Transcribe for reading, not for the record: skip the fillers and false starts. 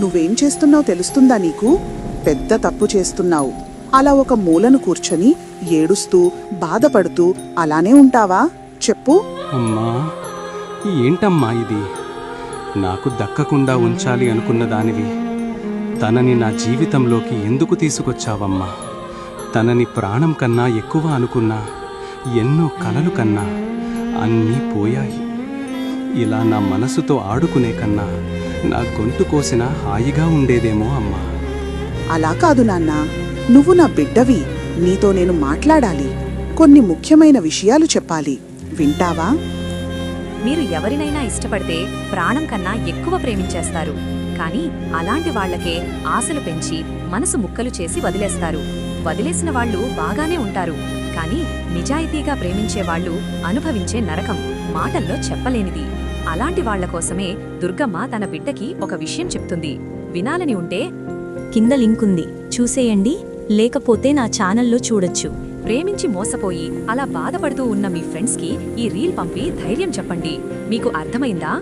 నువ్వేం చేస్తున్నావు తెలుస్తుందా నీకు? పెద్ద తప్పు చేస్తున్నావు. అలా ఒక మూలను కూర్చొని ఏడుస్తూ బాధపడుతూ అలానే ఉంటావా? చెప్పు. అమ్మా, ఏంటమ్మా ఇది? నాకు దక్కకుండా ఉంచాలి అనుకున్న దానివి తనని నా జీవితంలోకి ఎందుకు తీసుకొచ్చావమ్మా? తనని ప్రాణం కన్నా ఎక్కువ అనుకున్నా, ఎన్నో కలలు కన్నా అన్నీ పోయాయి. ఇలా నా మనసుతో ఆడుకునే కన్నా నా గొంతు కోసినా హాయిగా ఉండేదేమో అమ్మా. అలా కాదు నాన్నా, నువ్వు నా బిడ్డవి. నీతో నేను మాట్లాడాలి. కొన్ని ముఖ్యమైన విషయాలు చెప్పాలి. వింటావా? మీరు ఎవరినైనా ఇష్టపడితే ప్రాణం కన్నా ఎక్కువ ప్రేమించేస్తారు. కానీ అలాంటి వాళ్లకే ఆశలు పెంచి మనసు ముక్కలు చేసి వదిలేస్తారు. వదిలేసిన వాళ్ళు బాగానే ఉంటారు, కానీ నిజాయితీగా ప్రేమించేవాళ్లు అనుభవించే నరకం మాటల్లో చెప్పలేనిది. అలాంటి వాళ్ల కోసమే దుర్గమ్మ తన బిడ్డకి ఒక విషయం చెప్తుంది. వినాలని ఉంటే కింద లింక్ ఉంది, చూసేయండి. లేకపోతే నా ఛానల్లో చూడొచ్చు. ప్రేమించి మోసపోయి అలా బాధపడుతూ ఉన్న మీ ఫ్రెండ్స్కి ఈ రీల్ పంపి ధైర్యం చెప్పండి. మీకు అర్థమైందా?